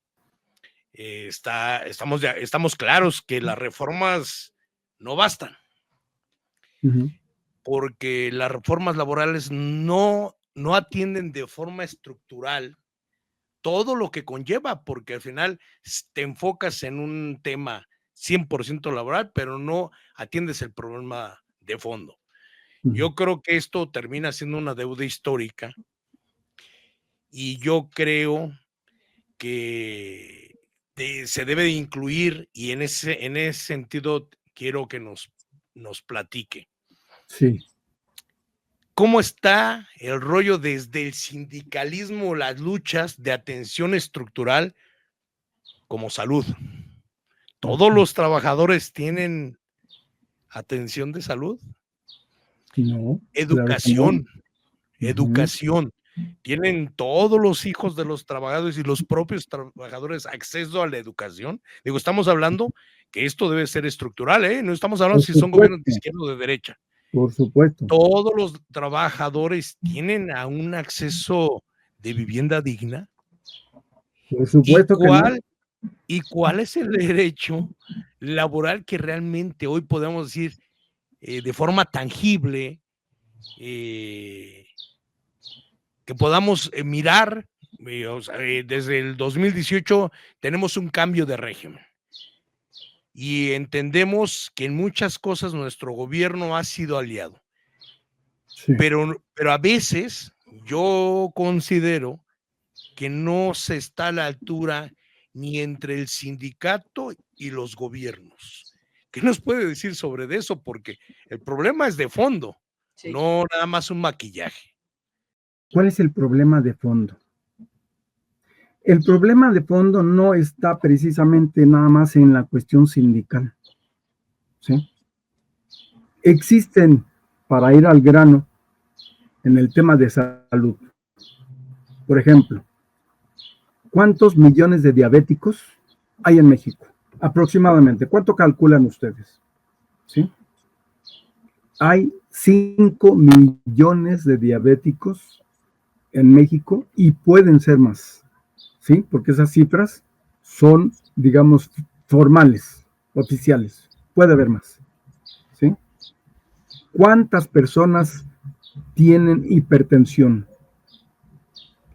estamos claros que las reformas no bastan, porque las reformas laborales no atienden de forma estructural todo lo que conlleva, porque al final te enfocas en un tema 100% laboral, pero no atiendes el problema de fondo. Yo creo que esto termina siendo una deuda histórica y yo creo que se debe de incluir, y en ese sentido quiero que nos platique. Sí. ¿Cómo está el rollo desde el sindicalismo, las luchas de atención estructural como salud? ¿Todos los trabajadores tienen atención de salud? No. Educación, Claro que no. educación. ¿Tienen todos los hijos de los trabajadores y los propios trabajadores acceso a la educación? Digo, estamos hablando que esto debe ser estructural, ¿eh? No estamos hablando si son gobiernos de izquierda o de derecha. Por supuesto. ¿Todos los trabajadores tienen a un acceso de vivienda digna? Por supuesto que no. ¿Y cuál es el derecho laboral que realmente hoy podemos decir de forma tangible que podamos mirar? O sea, desde el 2018 tenemos un cambio de régimen y entendemos que en muchas cosas nuestro gobierno ha sido aliado. Sí. Pero a veces yo considero que no se está a la altura ni entre el sindicato y los gobiernos. ¿Qué nos puede decir sobre eso? Porque el problema es de fondo, Sí. no nada más un maquillaje. ¿Cuál es el problema de fondo? El problema de fondo no está precisamente nada más en la cuestión sindical, ¿sí? Existen, para ir al grano, en el tema de salud, por ejemplo, ¿cuántos millones de diabéticos hay en México? Aproximadamente, ¿cuánto calculan ustedes? ¿Sí? Hay 5 millones de diabéticos en México y pueden ser más, ¿sí? Porque esas cifras son, digamos, formales, oficiales. Puede haber más, ¿sí? ¿Cuántas personas tienen hipertensión?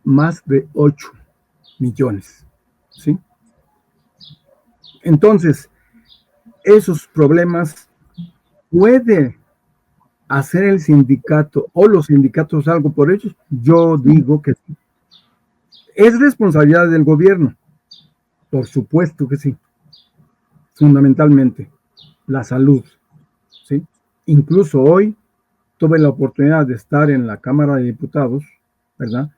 Más de 8 millones, ¿sí? Entonces, esos problemas puede hacer el sindicato o los sindicatos algo por ellos. Yo digo que sí. ¿Es responsabilidad del gobierno? Por supuesto que sí. Fundamentalmente, la salud, ¿sí? Incluso hoy tuve la oportunidad de estar en la Cámara de Diputados, ¿verdad?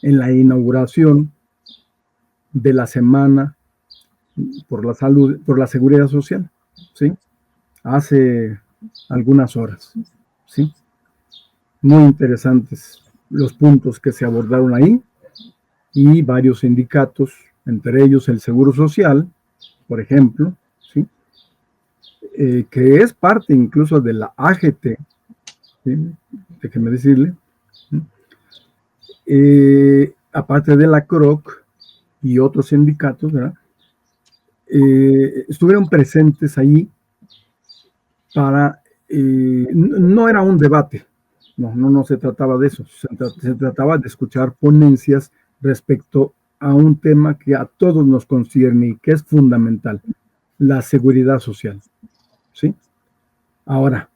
En la inauguración de la Semana por la Salud, por la Seguridad Social, ¿sí? Hace algunas horas, ¿sí? Muy interesantes los puntos que se abordaron ahí y varios sindicatos, entre ellos el Seguro Social, por ejemplo, ¿sí? Que es parte incluso de la AGT, ¿sí? Déjeme decirle, aparte de la CROC y otros sindicatos, ¿verdad? Estuvieron presentes ahí para, no era un debate, no se trataba de eso, se trataba de escuchar ponencias respecto a un tema que a todos nos concierne y que es fundamental, la seguridad social, ¿sí? Ahora,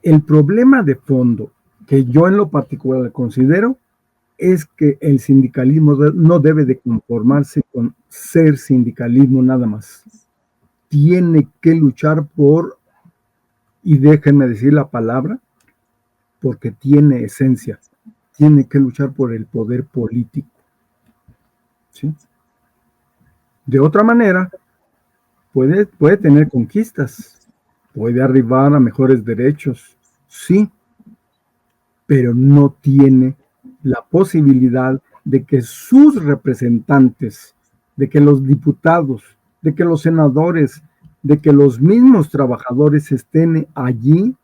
el problema de fondo que yo en lo particular considero es que el sindicalismo no debe de conformarse con ser sindicalismo nada más. Tiene que luchar por, y déjenme decir la palabra, porque tiene esencia, tiene que luchar por el poder político, ¿sí? De otra manera, puede tener conquistas, puede arribar a mejores derechos, sí, pero no tiene la posibilidad de que sus representantes, de que los diputados, de que los senadores, de que los mismos trabajadores estén allí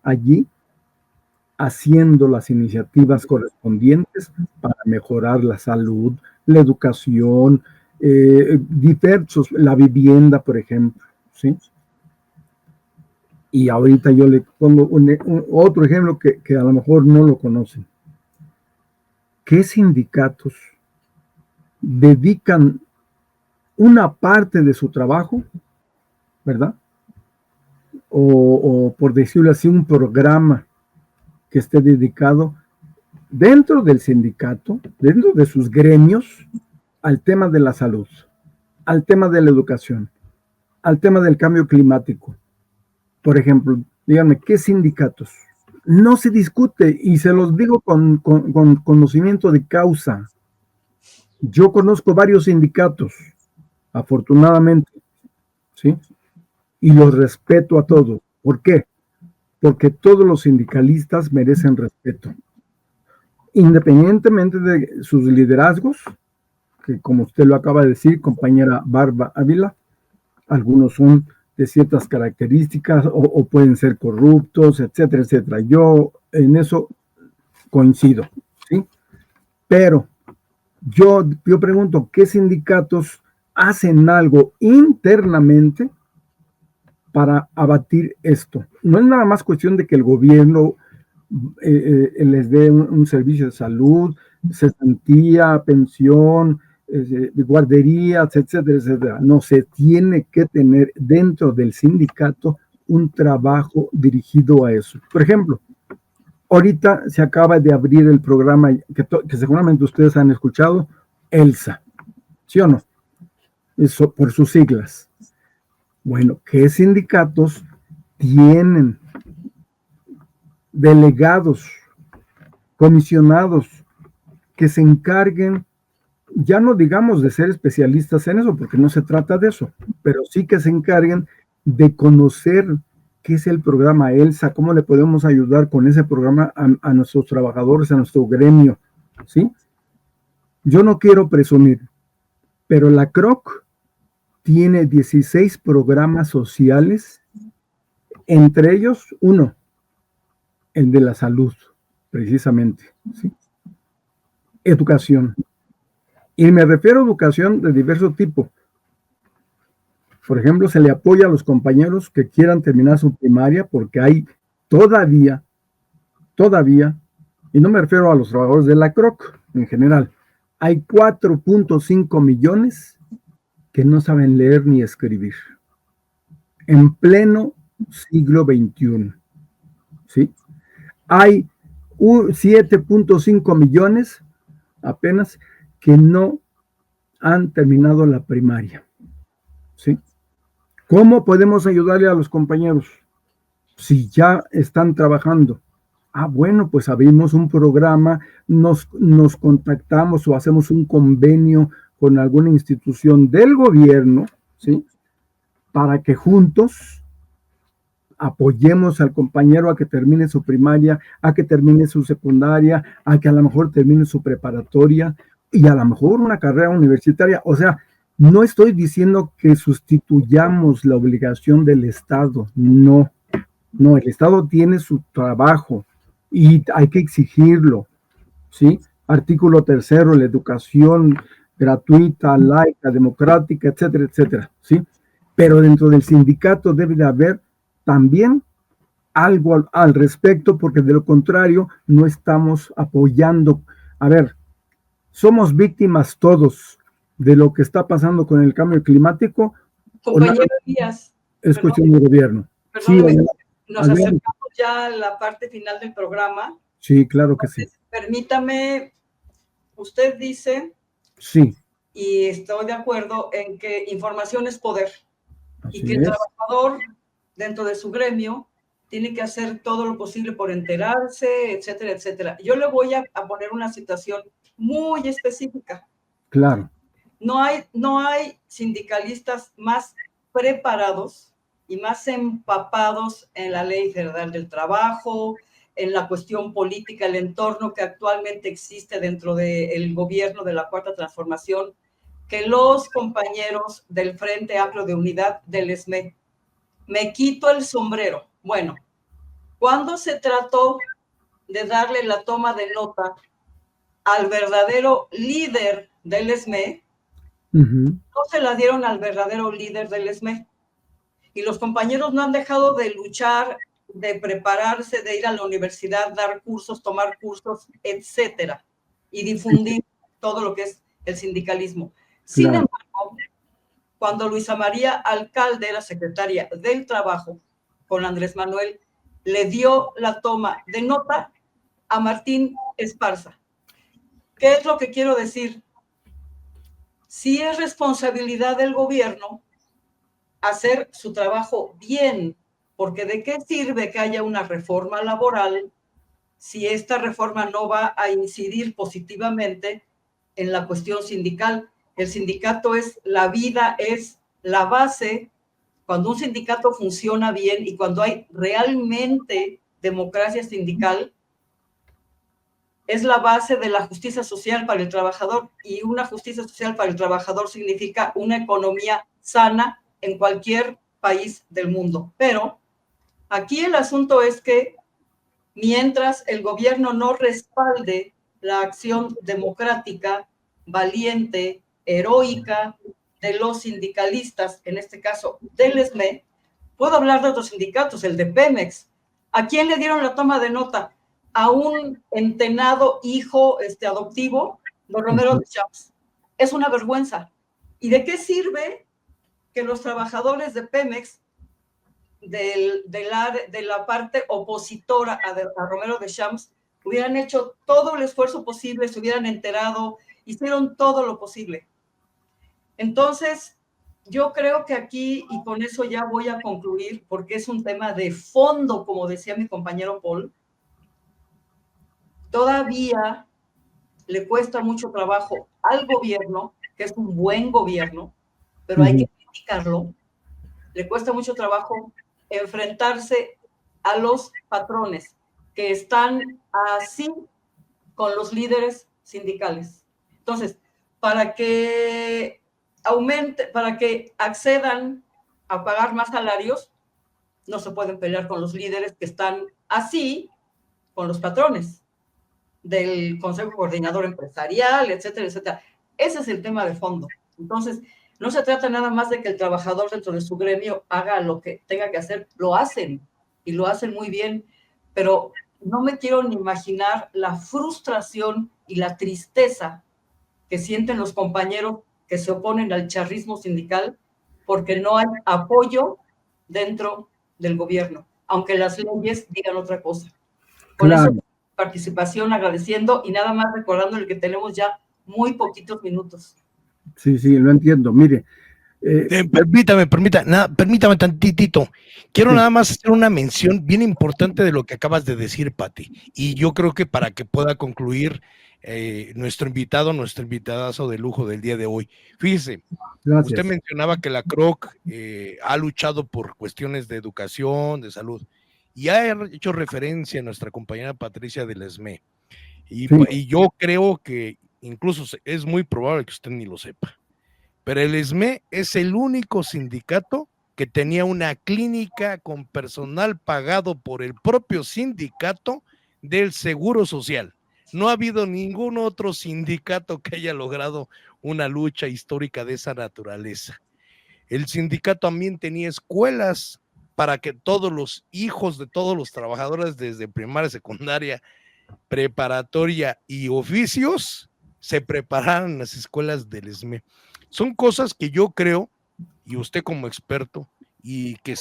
haciendo las iniciativas correspondientes para mejorar la salud, la educación, diversos, la vivienda, por ejemplo, ¿sí? Y ahorita yo le pongo otro ejemplo que a lo mejor no lo conocen. ¿Qué sindicatos dedican una parte de su trabajo, verdad? O por decirlo así, un programa que esté dedicado dentro del sindicato, dentro de sus gremios, al tema de la salud, al tema de la educación, al tema del cambio climático? Por ejemplo, díganme, ¿qué sindicatos? No se discute, y se los digo con conocimiento de causa. Yo conozco varios sindicatos, afortunadamente, ¿sí? Y los respeto a todos. ¿Por qué? Porque todos los sindicalistas merecen respeto, independientemente de sus liderazgos, que como usted lo acaba de decir, compañera Barba Ávila, algunos son de ciertas características o pueden ser corruptos, etcétera, etcétera. Yo en eso coincido, ¿sí? Pero yo pregunto, ¿qué sindicatos hacen algo internamente para abatir esto? No es nada más cuestión de que el gobierno les dé un servicio de salud, cesantía, pensión, guarderías, etcétera, etcétera. No, se tiene que tener dentro del sindicato un trabajo dirigido a eso. Por ejemplo, ahorita se acaba de abrir el programa que seguramente ustedes han escuchado, ELSA, ¿sí o no? eso por sus siglas. Bueno, ¿qué sindicatos tienen delegados, comisionados que se encarguen, ya no digamos de ser especialistas en eso, porque no se trata de eso, pero sí que se encarguen de conocer qué es el programa ELSA, cómo le podemos ayudar con ese programa a nuestros trabajadores, a nuestro gremio, ¿sí? Yo no quiero presumir, pero la CROC tiene 16 programas sociales, entre ellos uno, el de la salud, precisamente, ¿sí? Educación. Y me refiero a educación de diverso tipo. Por ejemplo, se le apoya a los compañeros que quieran terminar su primaria porque hay todavía, y no me refiero a los trabajadores de la CROC en general, hay 4.5 millones que no saben leer ni escribir en pleno siglo XXI, ¿sí? Hay 7.5 millones apenas que no han terminado la primaria, ¿sí? ¿Cómo podemos ayudarle a los compañeros si ya están trabajando? Ah, bueno, pues abrimos un programa, nos contactamos o hacemos un convenio con alguna institución del gobierno, ¿sí? Para que juntos apoyemos al compañero a que termine su primaria, a que termine su secundaria, a que a lo mejor termine su preparatoria y a lo mejor una carrera universitaria. O sea, no estoy diciendo que sustituyamos la obligación del Estado, no, el Estado tiene su trabajo y hay que exigirlo, ¿sí? Artículo 3º, la educación gratuita, laica, democrática, etcétera, etcétera, ¿sí? Pero dentro del sindicato debe de haber también algo al respecto, porque de lo contrario no estamos apoyando. A ver, somos víctimas todos de lo que está pasando con el cambio climático. Compañero Díaz, es cuestión del gobierno. Sí, nos acercamos ya a la parte final del programa. Sí, claro que sí. Permítame, usted dice, sí, y estoy de acuerdo en que información es poder. Así y que el trabajador dentro de su gremio tiene que hacer todo lo posible por enterarse, etcétera, etcétera. Yo le voy a poner una situación muy específica. Claro. No hay sindicalistas más preparados y más empapados en la Ley Federal del Trabajo, en la cuestión política, el entorno que actualmente existe dentro del gobierno de la Cuarta Transformación, que los compañeros del Frente Amplio de Unidad del ESME. Me quito el sombrero. Bueno, cuando se trató de darle la toma de nota al verdadero líder del ESME, no se la dieron al verdadero líder del ESME. Y los compañeros no han dejado de luchar, de prepararse, de ir a la universidad, dar cursos, tomar cursos, etcétera, y difundir todo lo que es el sindicalismo. Sin embargo, cuando Luisa María Alcalde era secretaria del Trabajo con Andrés Manuel, le dio la toma de nota a Martín Esparza. ¿Qué es lo que quiero decir? Sí es responsabilidad del gobierno hacer su trabajo bien, porque ¿de qué sirve que haya una reforma laboral si esta reforma no va a incidir positivamente en la cuestión sindical? El sindicato es la vida, es la base. Cuando un sindicato funciona bien y cuando hay realmente democracia sindical, es la base de la justicia social para el trabajador, y una justicia social para el trabajador significa una economía sana en cualquier país del mundo. Pero aquí el asunto es que mientras el gobierno no respalde la acción democrática, valiente, heroica de los sindicalistas, en este caso del ESME, puedo hablar de otros sindicatos, el de Pemex. ¿A quién le dieron la toma de nota? A un entenado hijo adoptivo de Romero de Champs. Es una vergüenza. ¿Y de qué sirve que los trabajadores de Pemex, de la parte opositora a Romero de Champs, hubieran hecho todo el esfuerzo posible, se hubieran enterado, hicieron todo lo posible? Entonces, yo creo que aquí, y con eso ya voy a concluir, porque es un tema de fondo, como decía mi compañero Paul, todavía le cuesta mucho trabajo al gobierno, que es un buen gobierno, pero hay que criticarlo, le cuesta mucho trabajo enfrentarse a los patrones que están así con los líderes sindicales. Entonces, para que accedan a pagar más salarios, no se pueden pelear con los líderes que están así con los patrones del Consejo Coordinador Empresarial, etcétera, etcétera. Ese es el tema de fondo. Entonces, no se trata nada más de que el trabajador dentro de su gremio haga lo que tenga que hacer, lo hacen, y lo hacen muy bien, pero no me quiero ni imaginar la frustración y la tristeza que sienten los compañeros que se oponen al charrismo sindical porque no hay apoyo dentro del gobierno, aunque las leyes digan otra cosa. Con Claro. eso, participación, agradeciendo y nada más recordándole que tenemos ya muy poquitos minutos. Sí, lo entiendo. Mire, Permítame tantitito. Quiero sí. nada más hacer una mención bien importante de lo que acabas de decir, Pati. Y yo creo que para que pueda concluir nuestro invitadazo de lujo del día de hoy. Fíjese, Gracias. usted mencionaba que la CROC ha luchado por cuestiones de educación, de salud, y ha hecho referencia a nuestra compañera Patricia del SME. Y yo creo que incluso es muy probable que usted ni lo sepa. Pero el SME es el único sindicato que tenía una clínica con personal pagado por el propio sindicato del Seguro Social. No ha habido ningún otro sindicato que haya logrado una lucha histórica de esa naturaleza. El sindicato también tenía escuelas para que todos los hijos de todos los trabajadores desde primaria, secundaria, preparatoria y oficios se prepararan en las escuelas del SME. Son cosas que yo creo, y usted como experto, y que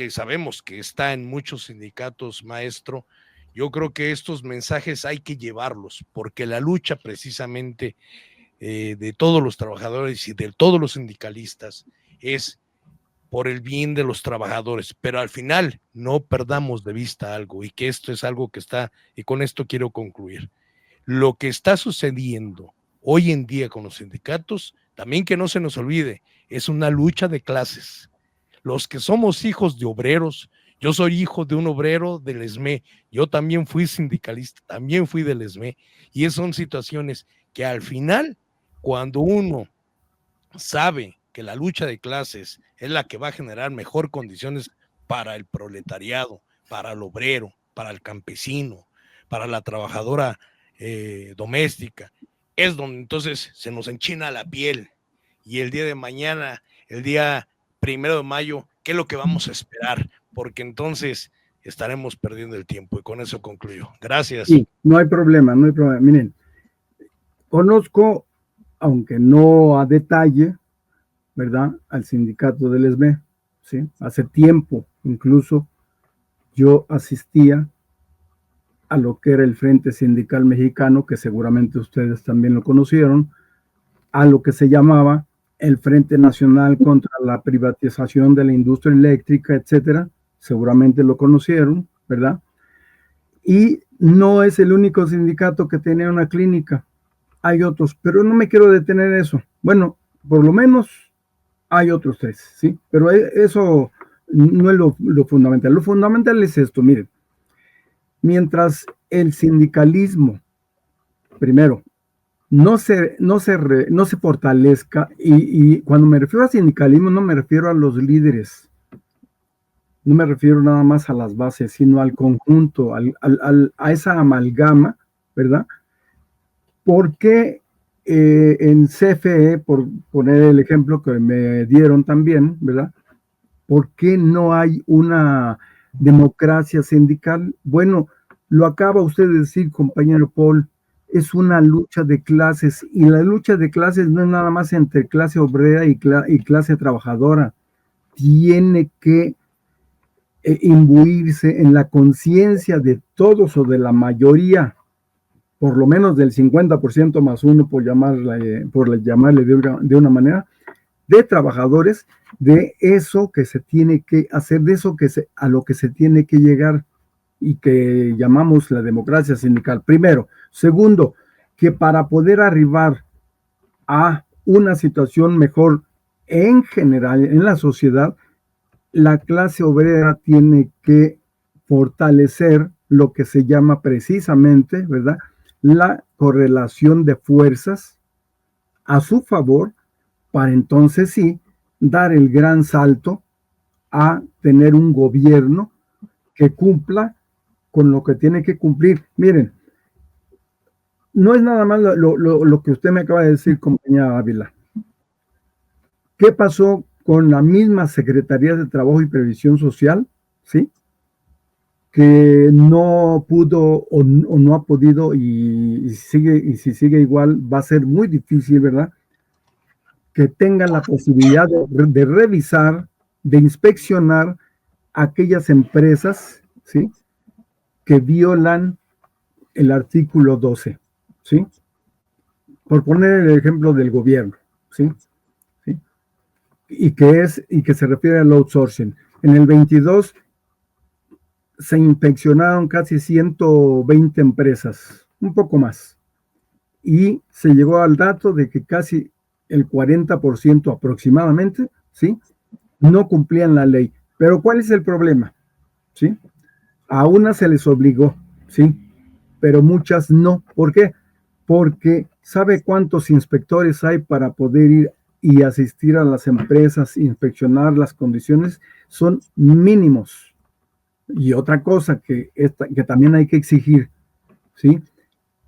sabemos que está en muchos sindicatos, maestro, yo creo que estos mensajes hay que llevarlos, porque la lucha precisamente de todos los trabajadores y de todos los sindicalistas es por el bien de los trabajadores, pero al final no perdamos de vista algo, y que esto es algo que está, y con esto quiero concluir, lo que está sucediendo hoy en día con los sindicatos, también que no se nos olvide, es una lucha de clases. Los que somos hijos de obreros, yo soy hijo de un obrero del SME, yo también fui sindicalista, también fui del SME, y son situaciones que al final, cuando uno sabe que la lucha de clases es la que va a generar mejor condiciones para el proletariado, para el obrero, para el campesino, para la trabajadora doméstica, es donde entonces se nos enchina la piel, y el día de mañana, el día 1 de mayo, ¿qué es lo que vamos a esperar? Porque entonces estaremos perdiendo el tiempo, y con eso concluyo. Gracias. Sí, no hay problema. Miren, conozco, aunque no a detalle, ¿verdad?, al sindicato del SME, ¿sí? Hace tiempo, incluso, yo asistía a lo que era el Frente Sindical Mexicano, que seguramente ustedes también lo conocieron, a lo que se llamaba el Frente Nacional contra la Privatización de la Industria Eléctrica, etcétera. Seguramente lo conocieron, ¿verdad? Y no es el único sindicato que tenía una clínica. Hay otros, pero no me quiero detener en eso. Bueno, por lo menos hay otros 3, ¿sí? Pero eso no es lo fundamental. Lo fundamental es esto, miren. Mientras el sindicalismo, primero, no se fortalezca, y cuando me refiero a sindicalismo no me refiero a los líderes, no me refiero nada más a las bases, sino al conjunto, a esa amalgama, ¿verdad? Porque en CFE, por poner el ejemplo que me dieron también, ¿verdad?, ¿por qué no hay una democracia sindical? Bueno, lo acaba usted de decir, compañero Paul, es una lucha de clases, y la lucha de clases no es nada más entre clase obrera y clase trabajadora. Tiene que imbuirse en la conciencia de todos, o de la mayoría, por lo menos del 50% más uno, por llamarle de una manera, de trabajadores, de eso que se tiene que hacer, de eso a lo que se tiene que llegar y que llamamos la democracia sindical. Primero. Segundo, que para poder arribar a una situación mejor en general en la sociedad, la clase obrera tiene que fortalecer lo que se llama precisamente, ¿verdad?, la correlación de fuerzas a su favor, para entonces sí dar el gran salto a tener un gobierno que cumpla con lo que tiene que cumplir. Miren, no es nada más lo que usted me acaba de decir, compañera Ávila. ¿Qué pasó con la misma Secretaría de Trabajo y Previsión Social? ¿Sí? Que no pudo o no ha podido y si sigue igual va a ser muy difícil, ¿verdad?, que tengan la posibilidad de revisar, de inspeccionar aquellas empresas, ¿sí?, que violan el artículo 12, ¿sí? Por poner el ejemplo del gobierno, ¿sí? ¿Sí? Y que se refiere al outsourcing. En el 22 se inspeccionaron casi 120 empresas, un poco más, y se llegó al dato de que casi el 40% aproximadamente, ¿sí?, no cumplían la ley. Pero ¿cuál es el problema? ¿Sí? A unas se les obligó, ¿sí?, pero muchas no. ¿Por qué? Porque ¿sabe cuántos inspectores hay para poder ir y asistir a las empresas, inspeccionar las condiciones? Son mínimos. Y otra cosa que también hay que exigir, ¿sí?,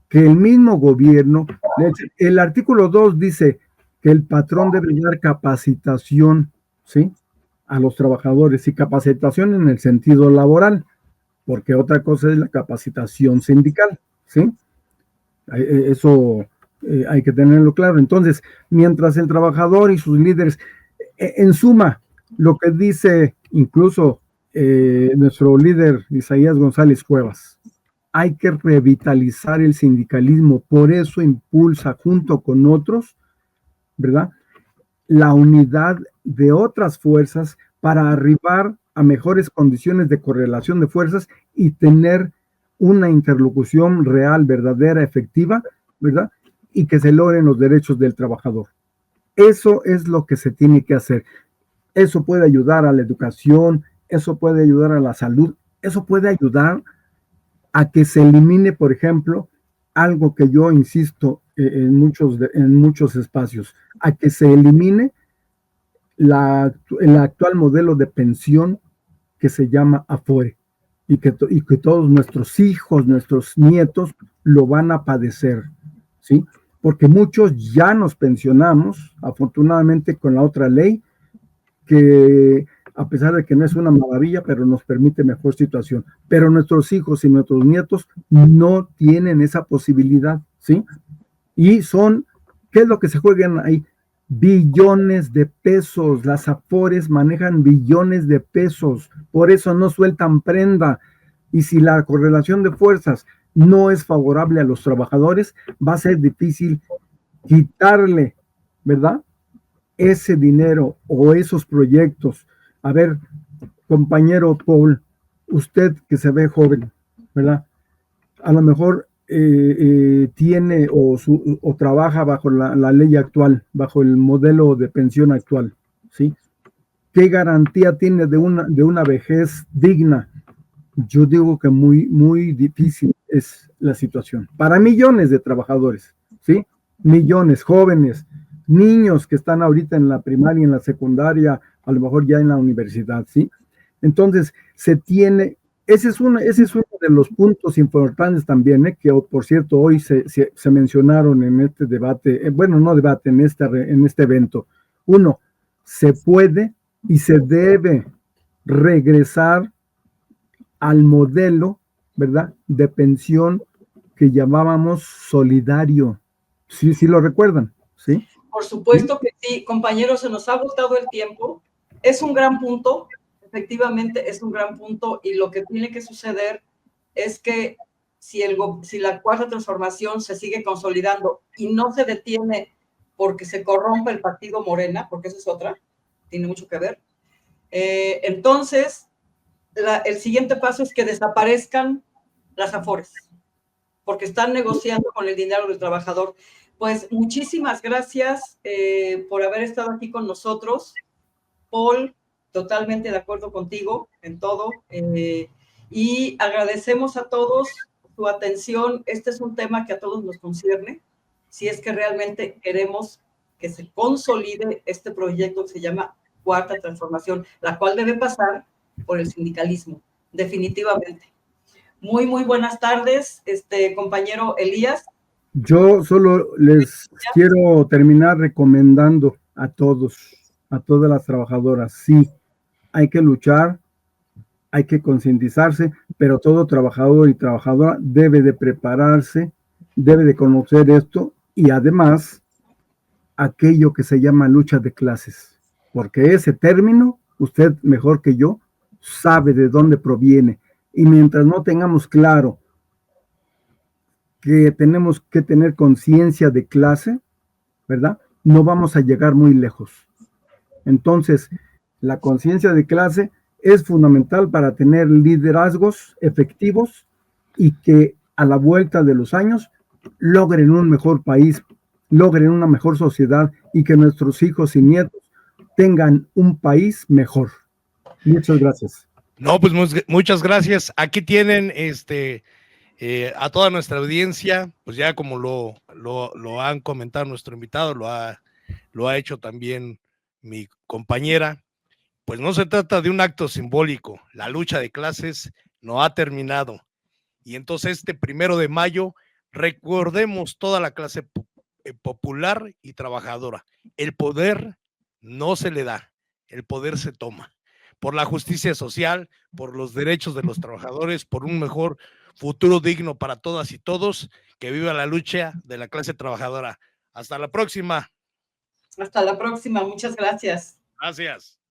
que el mismo gobierno, el artículo 2 dice que el patrón debe dar capacitación, ¿sí?, a los trabajadores, y capacitación en el sentido laboral, porque otra cosa es la capacitación sindical, ¿sí? Eso hay que tenerlo claro. Entonces, mientras el trabajador y sus líderes, en suma, lo que dice incluso nuestro líder Isaías González Cuevas, hay que revitalizar el sindicalismo, por eso impulsa junto con otros, ¿verdad?, la unidad de otras fuerzas para arribar a mejores condiciones de correlación de fuerzas y tener una interlocución real, verdadera, efectiva, ¿verdad?, y que se logren los derechos del trabajador. Eso es lo que se tiene que hacer. Eso puede ayudar a la educación, eso puede ayudar a la salud, eso puede ayudar a que se elimine, por ejemplo, algo que yo insisto en muchos espacios, a que se elimine el actual modelo de pensión que se llama Afore, y que todos nuestros hijos, nuestros nietos lo van a padecer, ¿sí? Porque muchos ya nos pensionamos, afortunadamente, con la otra ley, que a pesar de que no es una maravilla, pero nos permite mejor situación. Pero nuestros hijos y nuestros nietos no tienen esa posibilidad, ¿sí? Y ¿qué es lo que se juegan ahí? Billones de pesos. Las Afores manejan billones de pesos, por eso no sueltan prenda. Y si la correlación de fuerzas no es favorable a los trabajadores, va a ser difícil quitarle, ¿verdad?, ese dinero o esos proyectos. A ver, compañero Paul, usted que se ve joven, ¿verdad?, a lo mejor tiene o trabaja bajo la ley actual, bajo el modelo de pensión actual, ¿sí? ¿Qué garantía tiene de una vejez digna? Yo digo que muy, muy difícil es la situación para millones de trabajadores, ¿sí? Millones, jóvenes, niños que están ahorita en la primaria, en la secundaria, a lo mejor ya en la universidad, ¿sí? Entonces, ese es uno de los puntos importantes también, que por cierto hoy se mencionaron en este debate, bueno, no debate, en este evento. Uno, se puede y se debe regresar al modelo, ¿verdad?, de pensión que llamábamos solidario. Sí, sí lo recuerdan, ¿sí? Por supuesto que sí, compañeros, se nos ha agotado el tiempo. Es un gran punto, efectivamente es un gran punto, y lo que tiene que suceder es que si la cuarta transformación se sigue consolidando y no se detiene porque se corrompe el partido Morena, porque eso es otra, tiene mucho que ver. Entonces, el siguiente paso es que desaparezcan las Afores, porque están negociando con el dinero del trabajador. Pues muchísimas gracias por haber estado aquí con nosotros. Paul, totalmente de acuerdo contigo en todo. Y agradecemos a todos su atención. Este es un tema que a todos nos concierne, si es que realmente queremos que se consolide este proyecto que se llama Cuarta Transformación, la cual debe pasar por el sindicalismo, definitivamente. Muy, muy buenas tardes, compañero Elías. Yo solo les quiero terminar recomendando a todos, a todas las trabajadoras, sí, hay que luchar, hay que concientizarse, pero todo trabajador y trabajadora debe de prepararse, debe de conocer esto y además aquello que se llama lucha de clases, porque ese término, usted mejor que yo, sabe de dónde proviene. Y mientras no tengamos claro que tenemos que tener conciencia de clase, ¿verdad? No vamos a llegar muy lejos. Entonces, la conciencia de clase es fundamental para tener liderazgos efectivos y que a la vuelta de los años logren un mejor país, logren una mejor sociedad y que nuestros hijos y nietos tengan un país mejor. Muchas gracias. No, pues muchas gracias. Aquí tienen a toda nuestra audiencia, pues ya como lo han comentado nuestro invitado, lo ha hecho también mi compañera, pues no se trata de un acto simbólico, la lucha de clases no ha terminado. Y entonces este 1 de mayo, recordemos toda la clase popular y trabajadora. El poder no se le da, el poder se toma. Por la justicia social, por los derechos de los trabajadores, por un mejor futuro digno para todas y todos, que viva la lucha de la clase trabajadora. Hasta la próxima. Hasta la próxima, muchas gracias. Gracias.